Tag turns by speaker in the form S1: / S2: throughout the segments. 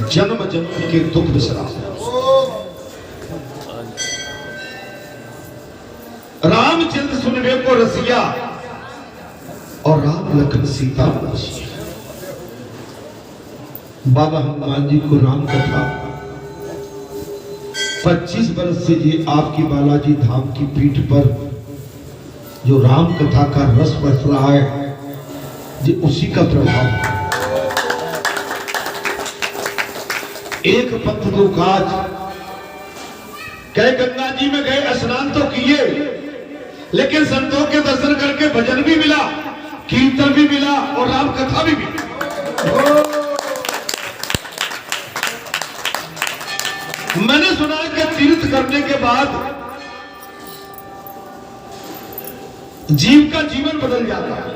S1: जन्म जन्म के दुख बिसरा। रामचंद्र सुनवे को रसिया और राम लखन सीता रसिया। बाबा हनुमान जी को राम कथा 25 वर्ष से ये आपकी बालाजी धाम की पीठ पर जो राम कथा का रस बरस रहा है, ये उसी का प्रभाव है। एक पंथ दो काज, कह गंगा जी में गए, स्नान तो किए, लेकिन संतों के दर्शन करके भजन भी मिला, कीर्तन भी मिला और राम कथा भी मिली। मैंने सुना है कि तीर्थ करने के बाद जीव का जीवन बदल जाता है।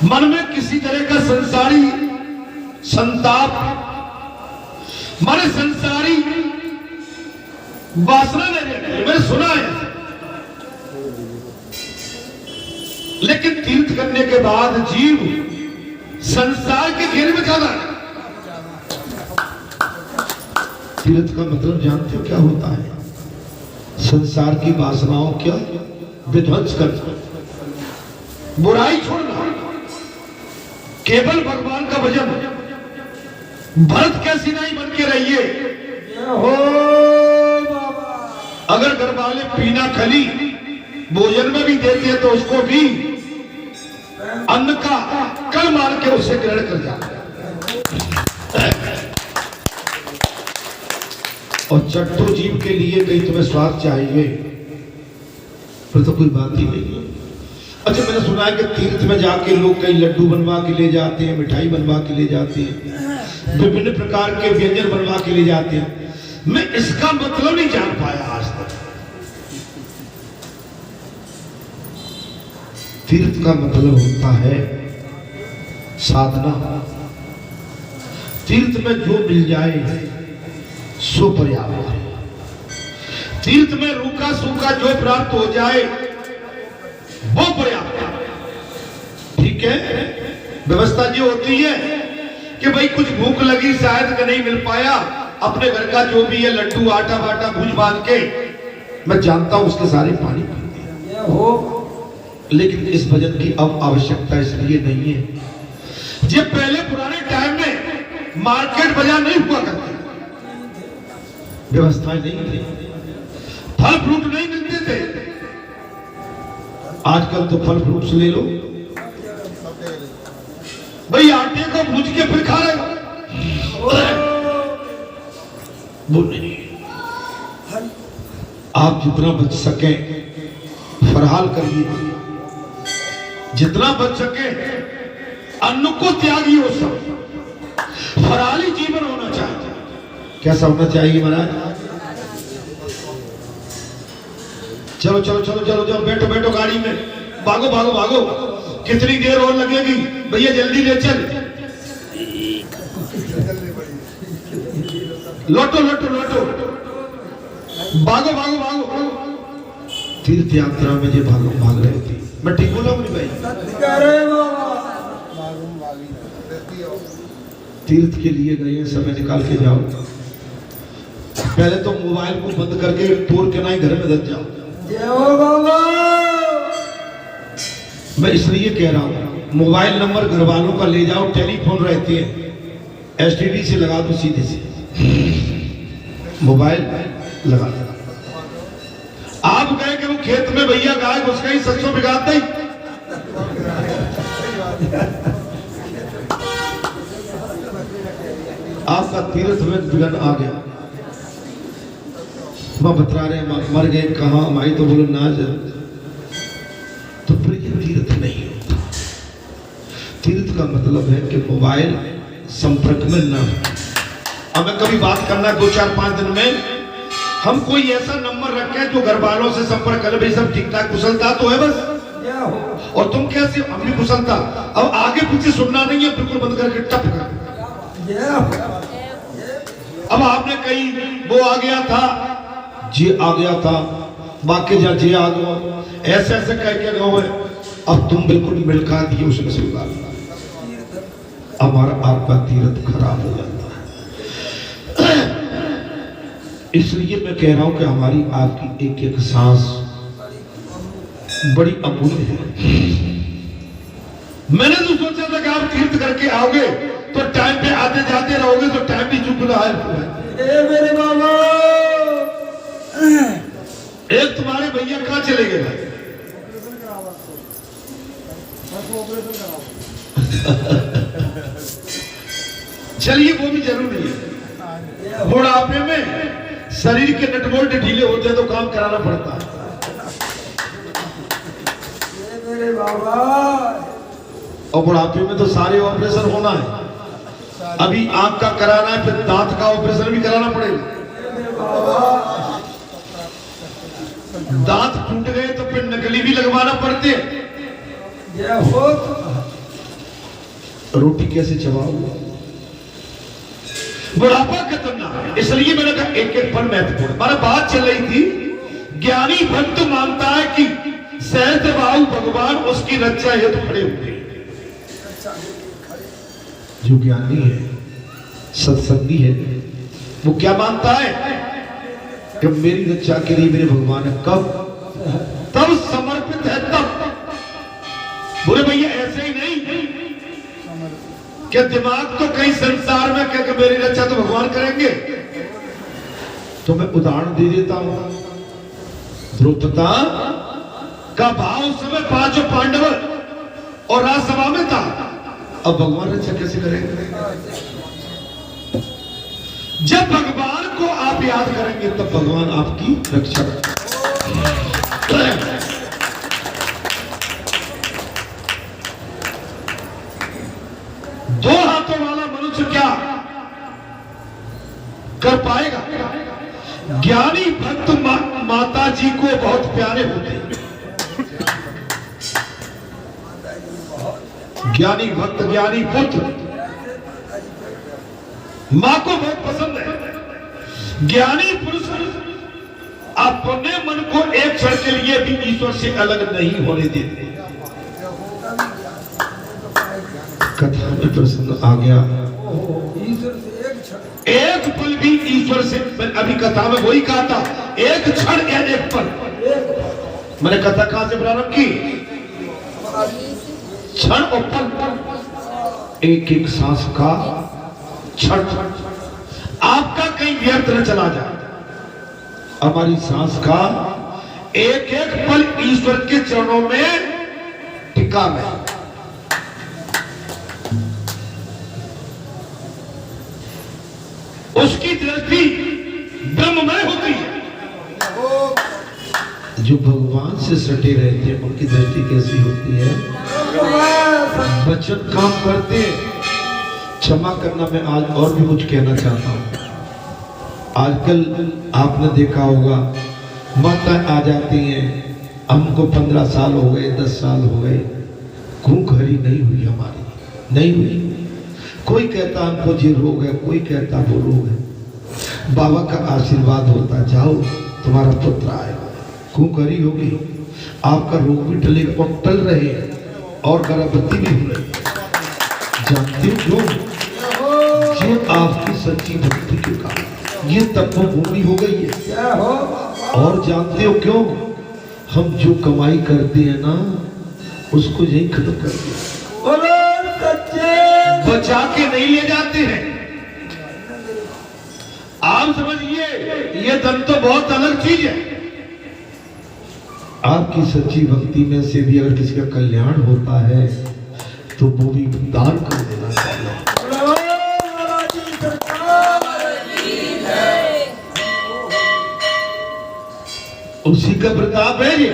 S1: मन में किसी तरह का संसारी संताप, मारे संसारी वासना नहीं रहती, मैंने सुना है। लेकिन तीर्थ करने के बाद जीव संसार के घेरे में जाता है। तीर्थ का मतलब जानते हो क्या होता है? संसार की वासनाओं क्या विध्वंस करना, बुराई छोड़ना, केवल भगवान का भजन। भरत कैसी नहीं बन के रहिए हो। अगर घर वाले पीना खली भोजन में भी देते हैं तो उसको भी अन्न का कल मार के उसे ग्रहण कर जाते हैं। और चट्टू जीव के लिए कहीं तुम्हें स्वाद चाहिए, फिर तो कोई बात ही नहीं है। अच्छा, मैंने सुना है कि तीर्थ में जाके लोग कई लड्डू बनवा के ले जाते हैं, मिठाई बनवा के ले जाते हैं, विभिन्न प्रकार के व्यंजन बनवा के ले जाते हैं। मैं इसका मतलब नहीं जान पाया आज तक। तीर्थ का मतलब होता है साधना। तीर्थ में जो मिल जाए सो पर्याप्त है। तीर्थ में रूखा सूखा जो प्राप्त हो जाए वो पर्याप्त है। ठीक है, व्यवस्था जो होती है कि भाई कुछ भूख लगी, शायद का नहीं मिल पाया, अपने घर का जो भी है लड्डू आटा वाटा भूज बांध के, मैं जानता हूं उसके सारे पानी पीते हो। लेकिन इस भजन की अब आवश्यकता इसलिए नहीं है। जब पहले पुराने टाइम में मार्केट बाजार नहीं हुआ करते, व्यवस्थाएं नहीं थी, फल फ्रूट नहीं मिलते थे। आजकल तो फल फ्रूट्स ले लो भाई, आटे को भूज के फिर खा रहे हो। वो नहीं, आप जितना बच सके फरहाल करिए, जितना बच सके अन्न को त्यागिए। वो सब फरहाली जीवन होना चाहिए। कैसा होना चाहिए महाराज? चलो चलो चलो चलो चलो, बैठो बैठो गाड़ी में, भागो भागो भागो, कितनी देर और लगेगी भैया, जल्दी ले चल। लौटो लौटो लौटो, भागो भागो भागो। तीर्थ यात्रा में जो भाग रहे थे, मैं ठीक बोला हूं भाई? तीर्थ के लिए गए, समय निकाल के जाओ। पहले तो मोबाइल को बंद करके तोड़ के ना ही घर में दस जाओ। मैं इसलिए कह रहा हूं, मोबाइल नंबर घर वालों का ले जाओ, टेलीफोन रहती है, एसटीडी से लगा दो, सीधे से मोबाइल लगा दो। आप गए कि वो खेत में भैया गाय घुस गई, सरसों बिगाड़ दी, आपका तीर्थ में विघ्न आ गया। वह बता रहे मर गए, कहा माई तो बोलो ना जा, तो फिर ये तीर्थ नहीं होता। तीर्थ का मतलब है कि मोबाइल संपर्क में न हो। हमें कभी बात करना 2-4-5 दिन में, हम कोई ऐसा नंबर रखें जो घर वालों से संपर्क करे, भाई सब ठीक ठाक कुशलता तो है बस, और तुम कैसे, हम भी कुशलता। अब आगे पीछे सुनना नहीं है, बिल्कुल बंद करके टप कर। अब आपने कहीं वो आ गया था, जे आ गया था, बाकी जा जे आ गया, ऐसे ऐसे कह के गए, अब तुम बिल्कुल मिलका दिए उस रसूलुल्लाह, हमारा आपका तीरथ खराब हो जाता है। इसलिए मैं कह रहा हूं कि हमारी आपकी एक एक सांस बड़ी अमूल्य है। मैंने तो सोचा था कि आप तीर्थ करके आओगे तो टाइम पे आते जाते रहोगे, तो टाइम भी चुप रहा है।
S2: मेरे बाबा,
S1: एक तुम्हारे भैया कहां चले गए? चलिए वो भी जरूरी है। बुढ़ापे में शरीर के नटबोल्ट ढीले होते हैं तो काम कराना पड़ता है।
S2: मेरे बाबा,
S1: और बुढ़ापे में तो सारे ऑपरेशन होना है। अभी आंख का कराना है, फिर दांत का ऑपरेशन भी कराना पड़ेगा। दांत टूट गए तो फिर नकली भी लगवाना पड़ते। रोटी कैसे चबाओगे? बुढ़ापा खतरनाक है। इसलिए मैंने कहा एक एक पल महत्वपूर्ण। हमारा बात चल रही थी, ज्ञानी भक्त मानता है कि सहज बाहु भगवान उसकी रक्षा हेतु तो खड़े हुए। जो ज्ञानी है, सत्संगी है, वो क्या मानता है कि मेरी रक्षा के लिए मेरे भगवान है। कब? तब समर्पित है। तब बोले भैया ऐसे ही नहीं क्या दिमाग तो कहीं संसार में क्या मेरी रक्षा तो भगवान करेंगे। तो मैं उदाहरण दे देता हूं। द्रौपदा का भाव उस समय पांचों पांडव और राजसभा में था। अब भगवान रक्षा कैसे करेंगे? जब भगवान को आप याद करेंगे तब भगवान आपकी रक्षा करेंगे। दो हाथों वाला मनुष्य क्या कर पाएगा? ज्ञानी भक्त माता जी को बहुत प्यारे होते हैं। ज्ञानी भक्त, ज्ञानी पुत्र मां को बहुत पसंद है। ज्ञानी पुरुष अपने मन को एक क्षण के लिए भी ईश्वर से अलग नहीं होने देते। कथा में प्रसंग आ गया, एक पल भी ईश्वर से, अभी कथा में वही कहा था, एक क्षण या एक पल। मैंने कथा कहां से प्रारंभ की? क्षण और पल, एक एक सांस का क्षण आपका कहीं व्यर्थ न चला जाए। हमारी सांस का एक एक पल ईश्वर के चरणों में टिका है। उसकी दृष्टि ब्रह्ममय होती है। जो भगवान से सटे रहते हैं उनकी दृष्टि कैसी होती है? बचन काम करते। क्षमा करना, मैं आज और भी कुछ कहना चाहता हूं। आजकल आपने देखा होगा माता आ जाती हैं, हमको 15 साल हो गए, 10 साल हो गए, भूख हरी नहीं हुई, हमारी नहीं हुई। कोई कहता हमको ये रोग है, कोई कहता वो रोग है। बाबा का आशीर्वाद होता, जाओ तुम्हारा पुत्र आएगा, भूख हरी होगी, आपका रोग भी टलेगा। और टल रहे हैं और गर्भवती भी हो रही। जानते हो क्यों? ये आपकी सच्ची भक्ति के कारण ये तपोभूमि हो गई है। और जानते हो क्यों? हम जो कमाई करते हैं ना, उसको यही खत्म कर दिया, बचा के नहीं ले जाते हैं। आप समझिए, ये धन तो बहुत अलग चीज है। आपकी सच्ची भक्ति में से भी अगर किसी का कल्याण होता है तो वो भी दान कर देना चाहिए। उसी का प्रताप है ये।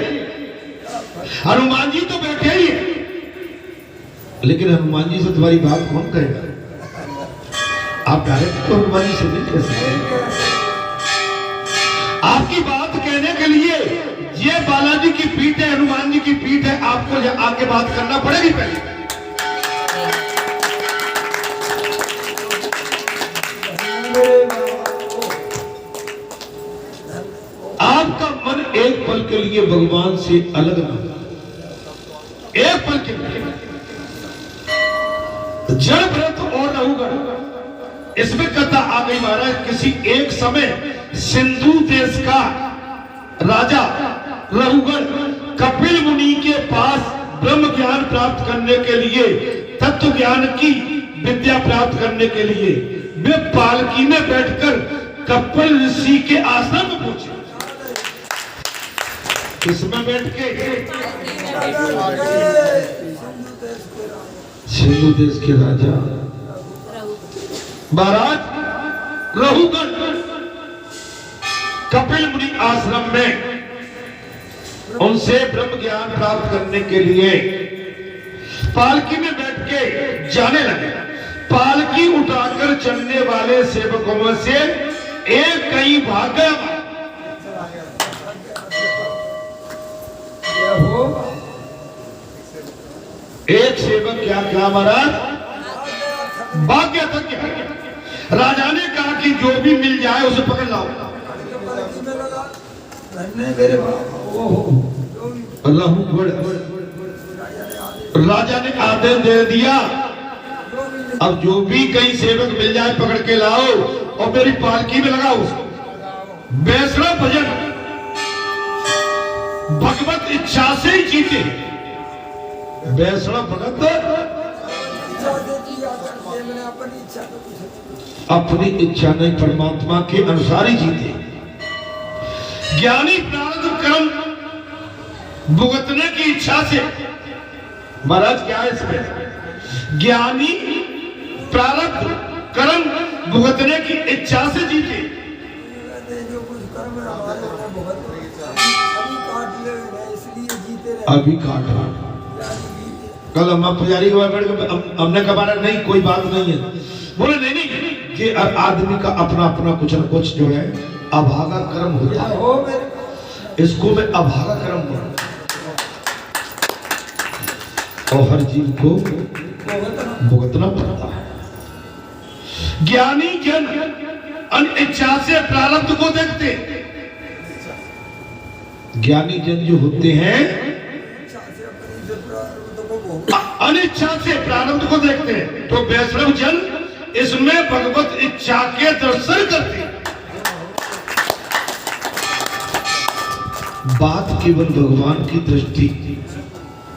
S1: हनुमान जी तो बैठे ही है, लेकिन हनुमान जी से तुम्हारी बात कौन कहेगा? आप डायरेक्ट तो हनुमान जी से नहीं कह सकते। आपकी बात कहने के लिए ये बालाजी की पीठ है, हनुमान जी की पीठ है, आपको आके बात करना पड़ेगी पहले। आपका मन एक पल के लिए भगवान से अलग ना हो। एक पल के लिए जड़ व्रत और रहुगण, इसमें कथा आ गई महाराज। किसी एक समय सिंधु देश का राजा रहुगण कपिल मुनि के पास ब्रह्म ज्ञान प्राप्त करने के लिए, तत्व ज्ञान की विद्या प्राप्त करने के लिए वे पालकी में बैठकर कपिल ऋषि के आश्रम में पहुंचे। इसमें बैठ के सिंधु देश के राजा महाराज रहुगण कपिल मुनि आश्रम में उनसे ब्रह्म ज्ञान प्राप्त करने के लिए पालकी में बैठ के जाने लगे। पालकी उठाकर चलने वाले सेवकों में से एक कहीं भाग गया। एक सेवक क्या क्या महाराज भाग गया था। क्या राजा ने कहा कि जो भी मिल जाए उसे पकड़ लाओ। अल्लाह राजा ने आदेश दे दिया, अब जो भी कहीं सेवक मिल जाए पकड़ के लाओ और मेरी पालकी में लगाओ। वैष्णव भजन भगवत इच्छा से ही जीते। वैष्णव भगत अपनी इच्छा नहीं, परमात्मा के अनुसार ही जीते। ज्ञानी प्रारब्ध कर्म भुगतने की इच्छा से, महाराज क्या है इसमें, ज्ञानी प्रारब्ध कर्म भुगतने की इच्छा से जीते।
S2: जो कुछ कर्म
S1: अभी काट रहा। कल हम पुजारी के बैठ के हमने कहा नहीं कोई बात नहीं है, बोले नहीं नहीं, ये आदमी का अपना अपना कुछ न कुछ जो है अभागा कर्म होता है, इसको मैं अभागा कर्म बोलूं। और हर जीव को भुगतना पड़ता है। ज्ञानी जन अनिच्छा से प्रारब्ध को देखते। ज्ञानी जन जो होते हैं अनिच्छा से प्रारब्ध को देखते हैं, तो वैष्णव जन इसमें भगवत इच्छा के दर्शन करते हैं। बात केवल भगवान की दृष्टि,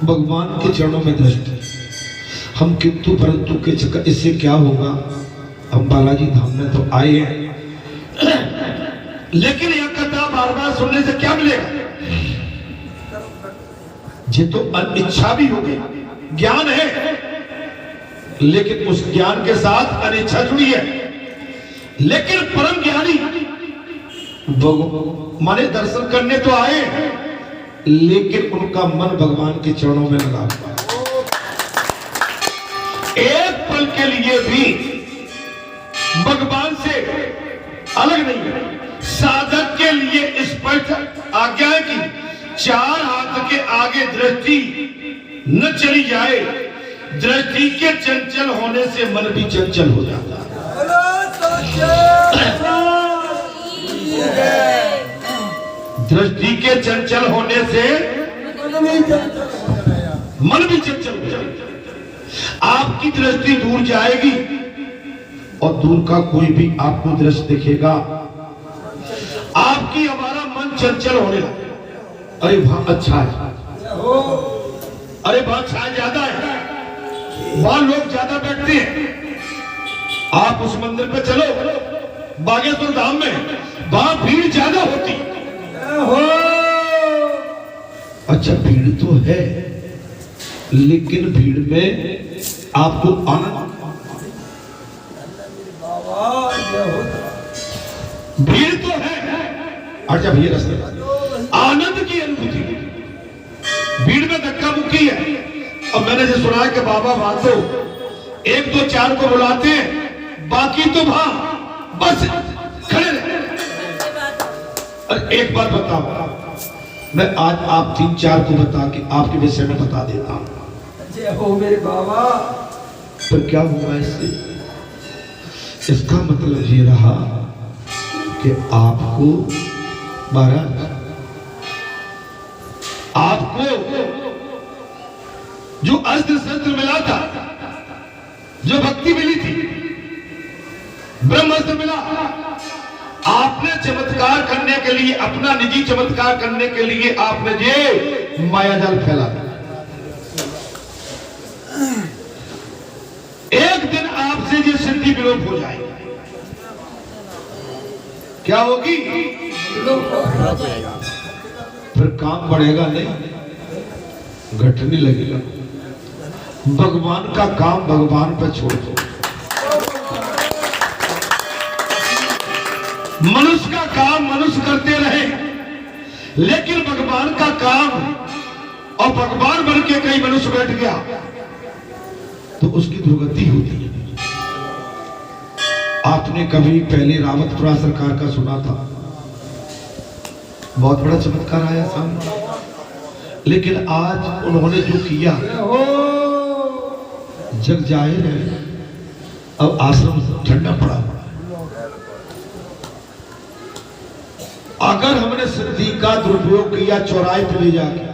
S1: भगवान के चरणों में दृष्टि। हम किंतु परंतु के चक्कर, इससे क्या होगा, हम बालाजी धाम में तो आए हैं, लेकिन यह कथा बार बार सुनने से क्या मिलेगा, ये तो अनिच्छा भी होगी। ज्ञान है लेकिन उस ज्ञान के साथ अनिच्छा जुड़ी है। लेकिन परम ज्ञानी माने दर्शन करने तो आए, लेकिन उनका मन भगवान के चरणों में लगा हुआ। एक पल के लिए भी भगवान से अलग नहीं है। साधक के लिए स्पष्ट आज्ञा है कि चार हाथ के आगे दृष्टि न चली जाए। दृष्टि के चंचल होने से मन भी चंचल हो जाता है। दृष्टि के चंचल होने से मन भी चंचल हो जाएगा। आपकी दृष्टि दूर जाएगी और दूर का कोई भी आपको दृश्य दिखेगा, आपकी हमारा मन चंचल होने लगेगा। अरे वहां अच्छा है, अरे वहां छाया ज्यादा है, वहां लोग ज्यादा बैठते हैं। आप उस मंदिर पे चलो बागेश्वर धाम में, वहां भीड़ ज्यादा होती। अच्छा भीड़ तो है, लेकिन भीड़ में आपको आनंद, भीड़ तो है, अच्छा भैया रास्ते आनंद की अनुभूति। भीड़ में धक्का मुक्की है। अब मैंने जो सुना है कि बाबा बातो एक दो चार को बुलाते हैं, बाकी तो वहां बस खड़े रहे। और एक बात बताओ, मैं आज आप तीन चार को बता के आपके विषय में बता देता हूं।
S2: जय हो मेरे बाबा।
S1: तो क्या हुआ इससे? इसका मतलब ये रहा कि आपको महाराज, आपको जो अस्त्र शस्त्र मिला था, जो भक्ति मिली थी, ब्रह्मास्त्र मिला, आपने चमत्कार करने के लिए, अपना निजी चमत्कार करने के लिए आपने ये मायाजाल फैला। एक दिन आपसे ये सिद्धि विलोप हो जाएगी। क्या होगी? फिर काम बढ़ेगा नहीं, घटने लगेगा। भगवान का काम भगवान पर छोड़ दो। मनुष्य का काम मनुष्य करते रहे, लेकिन भगवान का काम, और भगवान बन के कहीं मनुष्य बैठ गया तो उसकी दुर्गति होती है। आपने कभी पहले रावतपुरा सरकार का सुना था? बहुत बड़ा चमत्कार आया सामने, लेकिन आज उन्होंने जो किया जग जाहिर है। अब आश्रम ठंडा पड़ा। अगर हमने सिद्धि का दुरुपयोग किया चौराहे पे ले जाके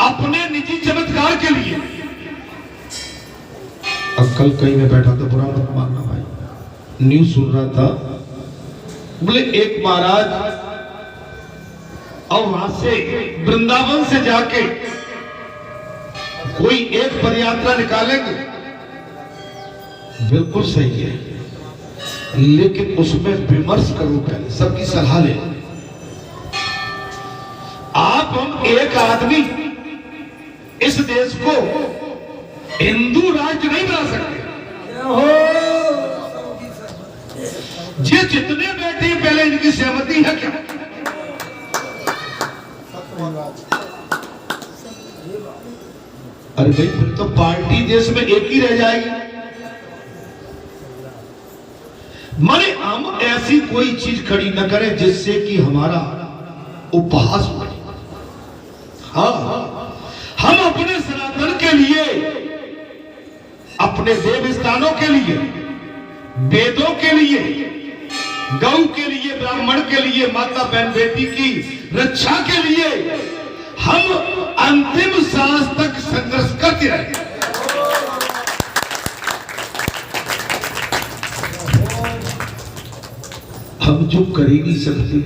S1: अपने निजी चमत्कार के लिए, अब कल कहीं में बैठा था, बुरा मत मानना भाई, न्यूज सुन रहा था, बोले एक महाराज और वहां से वृंदावन से जाके कोई एक पदयात्रा निकालेंगे, बिल्कुल सही है, लेकिन उसमें विमर्श करो, पहले सबकी सलाह ले। आप हम एक आदमी इस देश को हिंदू राज्य नहीं बना सकते। ये जितने बैठे हैं, पहले इनकी सहमति है क्या? अरे भाई, फिर तो पार्टी देश में एक ही रह जाएगी। माने हम ऐसी कोई चीज खड़ी न करें जिससे कि हमारा उपहास हो। हाँ, हम अपने सनातन के लिए, अपने देव स्थानों के लिए, वेदों के लिए, गौ के लिए, ब्राह्मण के लिए, माता बहन बेटी की रक्षा के लिए हम अंतिम सांस तक संघर्ष करते रहे। हम जो कर ही नहीं सकते।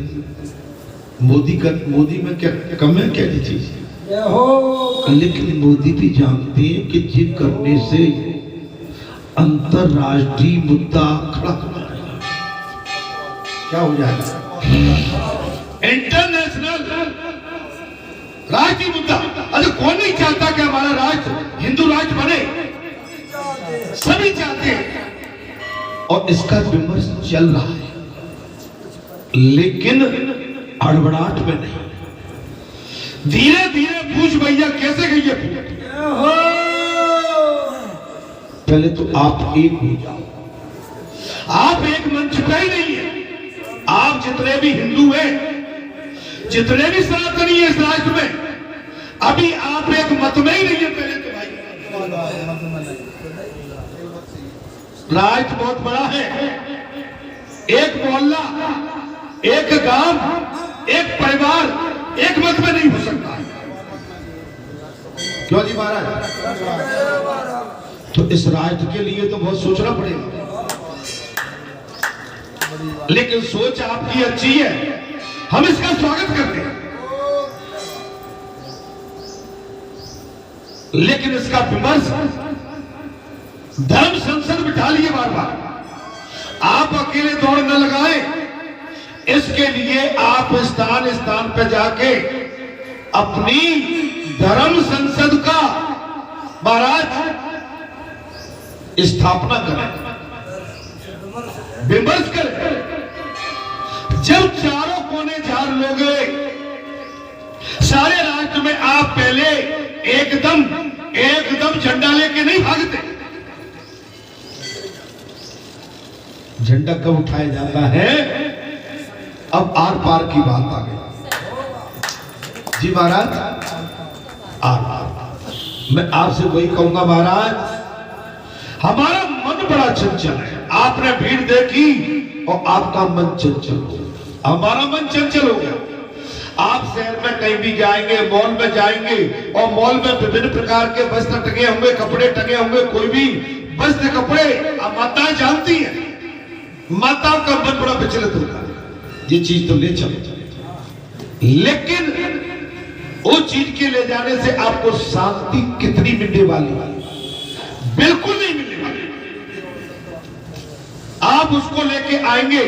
S1: मोदी में क्या कम है, क्या चीज, लेकिन मोदी भी जानते हैं कि ये करने से अंतरराष्ट्रीय मुद्दा खड़ा होगा। क्या हो जाएगा? इंटरनेशनल राष्ट्रीय मुद्दा। अरे कौन नहीं चाहता कि हमारा राज्य हिंदू राज्य बने? सभी चाहते हैं, और इसका विमर्श चल रहा है, लेकिन हड़बड़ाहट में नहीं, धीरे धीरे पूछ भैया कैसे गई है। पहले तो आप एक हो जाओ। आप एक मंच पे ही नहीं है। आप जितने भी हिंदू हैं, जितने भी सनातनी हैं इस राज्य में, अभी आप एक मत में ही नहीं है। पहले तो भाई, राज्य बहुत बड़ा है। एक मोहल्ला, एक गांव, एक परिवार एक मत में नहीं हो सकता। क्यों जी महाराज? तो इस राज्य के लिए तो बहुत सोचना पड़ेगा, लेकिन सोच आपकी अच्छी है, हम इसका स्वागत करते हैं, लेकिन इसका विमर्श धर्म संसद बिठा लिए बार बार। आप अकेले दौड़ न लगाएं, इसके लिए आप स्थान स्थान पे जाके अपनी धर्म संसद का महाराज स्थापना करें, विमर्श करें। जब चारों कोने झाड़ लोगे सारे राज्य में, आप पहले एकदम झंडा लेके नहीं भागते। झंडा कब उठाया जाता है? अब आर पार की बात आ गई। जी महाराज, आर पार। मैं आपसे वही कहूंगा महाराज, हमारा मन बड़ा चंचल है। आपने भीड़ देखी और आपका मन चंचल हो गया, हमारा मन चंचल हो गया। आप शहर में कहीं भी जाएंगे, मॉल में जाएंगे और मॉल में विभिन्न प्रकार के वस्त्र टंगे होंगे, कपड़े टंगे होंगे, कोई भी वस्त्र कपड़े। अब माताएं जानती हैं, माताओं का मन बड़ा विचलित होता है, ये चीज तो ले चलो, लेकिन वो चीज के ले जाने से आपको शांति कितनी मिलने वाली है? बिल्कुल नहीं मिलने वाली। आप उसको लेके आएंगे,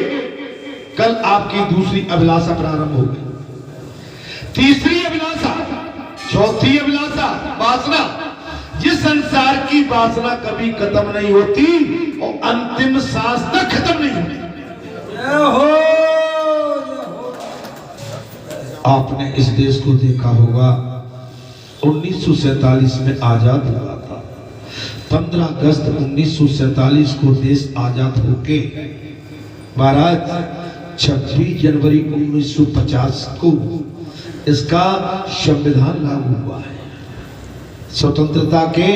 S1: कल आपकी दूसरी अभिलाषा प्रारंभ होगी, तीसरी अभिलाषा, चौथी अभिलाषा, वासना। जिस संसार की वासना कभी खत्म नहीं होती और अंतिम सांस तक खत्म नहीं होती। आपने इस देश को देखा होगा, 1947 में आजाद हुआ था। 15 अगस्त 1947 को देश आजाद होके महाराज 26 जनवरी 1950 को इसका संविधान लागू हुआ है। स्वतंत्रता के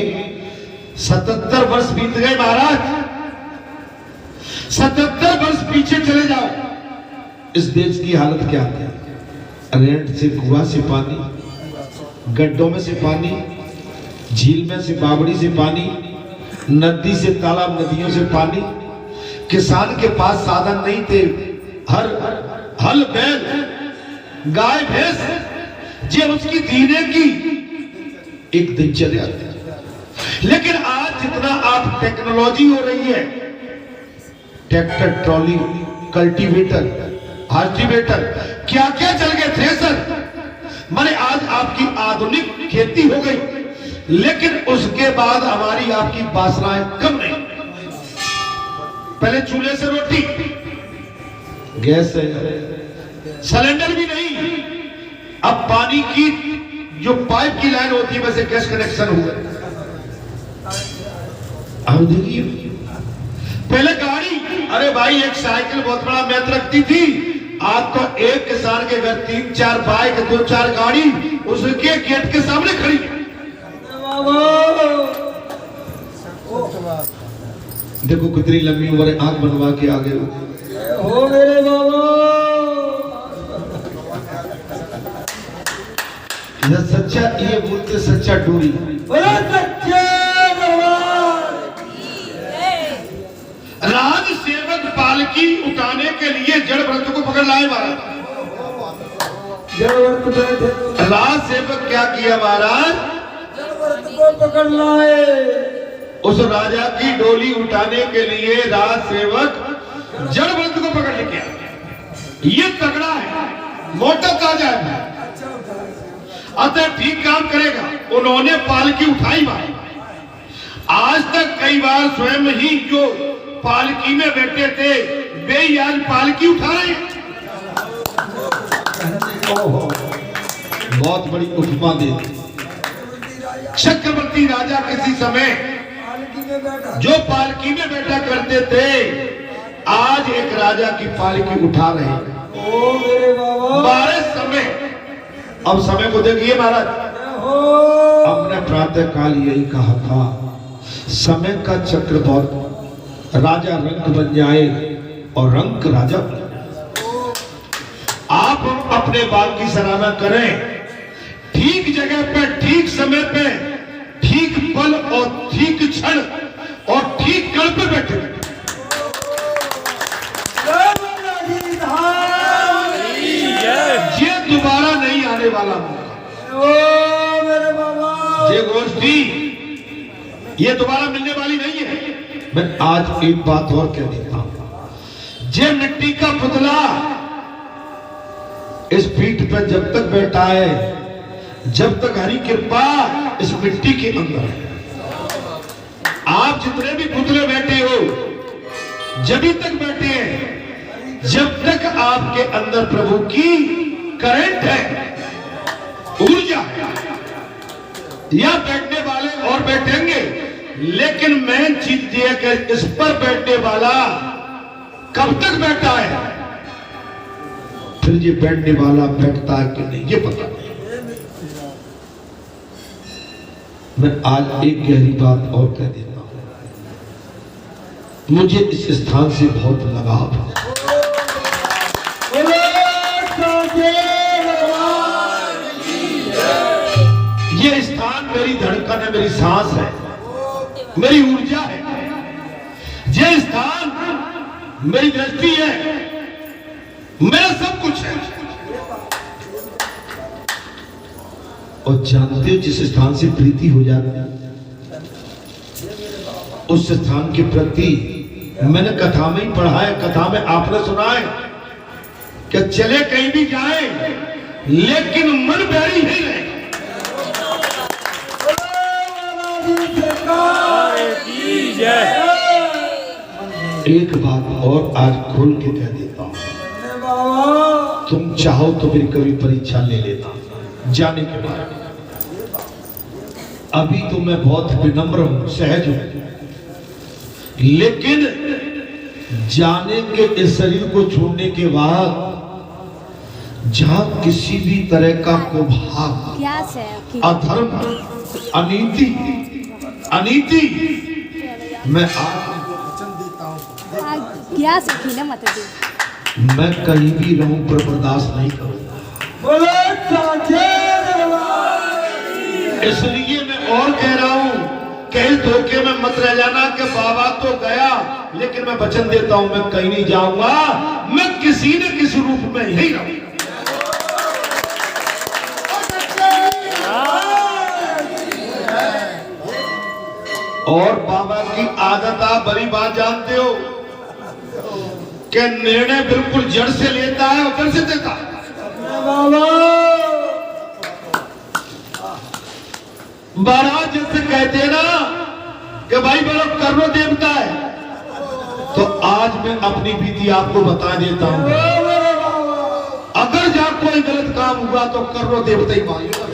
S1: 77 वर्ष बीत गए महाराज। 77 वर्ष पीछे चले जाओ, इस देश की हालत क्या है? रेंट से कुआं से पानी, गड्ढों में से पानी, झील में से बावड़ी से पानी, नदी से तालाब, नदियों से पानी। किसान के पास साधन नहीं थे, हल बैल, गाय भैंस, ये उसकी जीने की एक दिनचर्या थी। लेकिन आज जितना आप टेक्नोलॉजी हो रही है, ट्रैक्टर, ट्रॉली, कल्टीवेटर, हार्टिवेटर, क्या क्या चल गए, थ्रेसर, माने आज आपकी आधुनिक खेती हो गई, लेकिन उसके बाद हमारी आपकी वासनाएं कम नहीं। पहले चूल्हे से रोटी, गैस से, सिलेंडर भी नहीं, अब पानी की जो पाइप की लाइन होती है वैसे गैस कनेक्शन हुआ। अब देखिए, पहले गाड़ी, अरे भाई एक साइकिल बहुत बड़ा महत्व रखती थी, आज तो एक किसान के घर 3-4 बाइक, 2-4 गाड़ी उसके गेट के सामने खड़ी। देखो कितनी लंबी उम्र, आंख बनवा के आगे
S2: हो मेरे बाबा।
S1: सच्चा, ये बोलते सच्चा डोरी,
S2: सच्चे
S1: राज सेवक पालकी उठाने के लिए जड़ व्रत को पकड़ लाए महाराज। राज सेवक क्या किया महाराज?
S2: जड़ व्रत को पकड़ लाए।
S1: उस राजा की डोली उठाने के लिए राज सेवक जड़ व्रत को पकड़ लेके आया। ये तगड़ा है, मोटा ताजा है, अतः ठीक काम करेगा। उन्होंने पालकी उठाई भाई। आज तक कई बार स्वयं ही जो पालकी में बैठे थे वे आज पालकी उठा रहे हैं। बहुत बड़ी उपमा दे दी। चक्रवर्ती राजा किसी समय जो पालकी में बैठा करते थे, आज एक राजा की पालकी उठा रहे हैं।
S2: ओ मेरे बाबा,
S1: 12 समय। अब समय को देखिए महाराज, हमने प्रातः काल यही कहा था, समय का चक्र बहुत, राजा रंक बन जाए और रंक राजा बन जाए। आप अपने बाल की सराहना करें, ठीक जगह पे, ठीक समय पे, ठीक पल और ठीक क्षण और ठीक कल पे बैठे। ये दोबारा नहीं आने वाला मौका।
S2: ओ मेरे बाबा,
S1: ये गोष्ठी ये दोबारा मिलने वाली नहीं है। मैं आज एक बात और कह देता हूं, जे मिट्टी का पुतला इस पीठ पर जब तक बैठा है, जब तक हरी कृपा इस मिट्टी के अंदर है। आप जितने भी पुतले बैठे हो, जब तक बैठे हैं जब तक आपके अंदर प्रभु की करंट है, ऊर्जा है। या बैठने वाले और बैठेंगे, लेकिन मेन चीज ये है कि इस पर बैठने वाला कब तक बैठा है, फिर ये बैठने वाला बैठता है कि नहीं ये पता नहीं। मैं आज एक गहरी बात और कह देता हूं, मुझे इस स्थान से बहुत लगाव है। धड़कन है, मेरी सांस है, मेरी ऊर्जा है, ये स्थान मेरी दृष्टि है, मेरा सब कुछ है। और जानते हो जिस स्थान से प्रीति हो जाती है उस स्थान के प्रति, मैंने कथा में ही पढ़ा है, कथा में आपने सुना है कि चले कहीं भी जाए लेकिन मन बैरी नहीं रहे। एक बात और आज खोल के कह देता हूं, तुम चाहो तो मेरी कभी परीक्षा ले लेना जाने के बाद। अभी तो मैं बहुत विनम्र हूं, सहज हूं, लेकिन जाने के इस शरीर को छोड़ने के बाद जहां किसी भी तरह का कुभाग, अधर्म, अनीति मैं मैं कहीं भी रहूं पर बर्दाश्त नहीं करूंगा। इसलिए मैं और कह रहा हूं कि इस धोखे में मत रह जाना कि बाबा तो गया, लेकिन मैं वचन देता हूं मैं कहीं नहीं जाऊंगा, मैं किसी न किसी रूप में यही रहूंगा। और बाबा की आदत आप बड़ी बात जानते हो कि निर्णय बिल्कुल जड़ से लेता है और जड़ से देता है। महाराज जैसे कहते हैं ना कि भाई बड़ा कर्म देवता है, तो आज मैं अपनी विधि आपको बता देता हूं, अगर जहां कोई गलत काम हुआ तो कर्म देवता ही मांगेगा।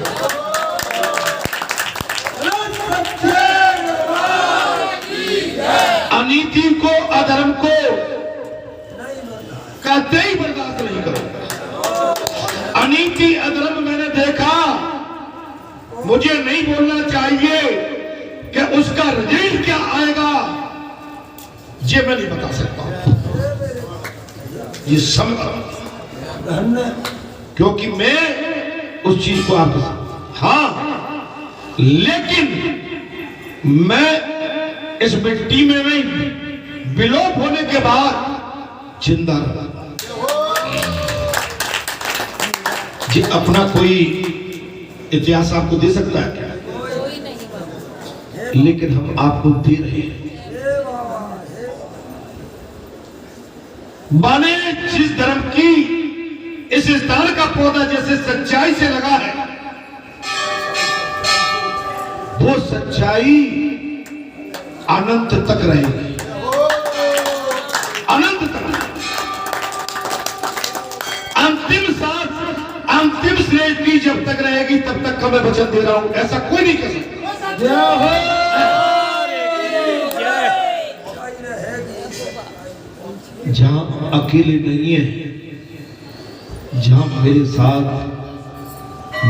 S1: अनीति को, अधर्म को कहते ही बर्दाश्त नहीं करो। अनीति अधर्म मैंने देखा, मुझे नहीं बोलना चाहिए कि उसका रिजल्ट क्या आएगा, ये मैं नहीं बता सकता, ये समय, क्योंकि मैं उस चीज को आपके साथ, हाँ, लेकिन मैं इस मिट्टी में नहीं, विलोप होने के बाद जिंदा रहा। जी अपना कोई इतिहास आपको दे सकता है क्या? लेकिन हम आपको दे रहे हैं। माने जिस धर्म की इस स्थान का पौधा जैसे सच्चाई से लगा है, वो सच्चाई अनंत तक रहेगी, अनंत तक। अंतिम सांस, अंतिम श्रेष्ठ की जब तक रहेगी तब तक का मैं वचन दे रहा हूं, ऐसा कोई नहीं कह सकता। जहां अकेले नहीं है, जहां मेरे साथ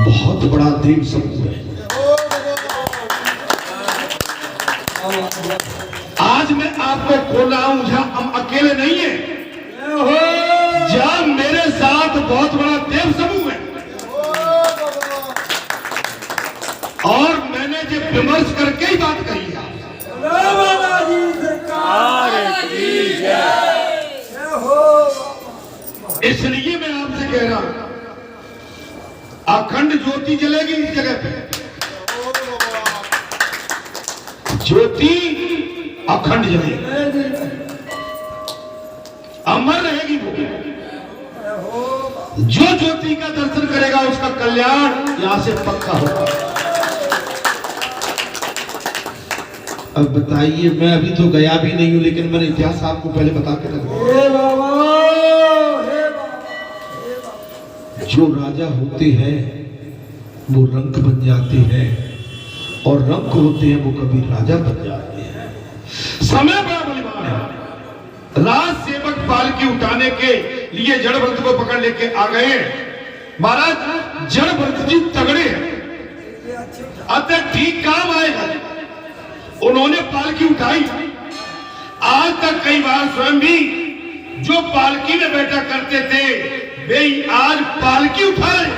S1: बहुत बड़ा देव समूह है। आज मैं आपको खोल रहा हूं, जहां हम अकेले नहीं है, जहां मेरे साथ बहुत बड़ा देव समूह है। और मैंने जो विमर्श करके ही बात कही है, इसलिए मैं आपसे कह रहा हूं, अखंड ज्योति जलेगी इस जगह पे, ज्योति अखंड जलेगी, अमर रहेगी वो। जो ज्योति का दर्शन करेगा उसका कल्याण यहां से पक्का होगा। अब बताइए, मैं अभी तो गया भी नहीं हूं, लेकिन मैंने इतिहास आपको पहले बता के रख दिया। जो राजा होते हैं वो रंक बन जाते हैं, और रंक होते हैं वो कभी राजा बन जाते हैं। समय बड़ा बलिवान है। राज सेवक पालकी उठाने के लिए जड़ व्रत को पकड़ लेके आ गए। महाराज जड़ व्रत जी तगड़े हैं, अतः ठीक काम आएगा। उन्होंने पालकी उठाई। आज तक कई बार स्वयं भी जो पालकी में बैठा करते थे वे आज पालकी उठा रहे।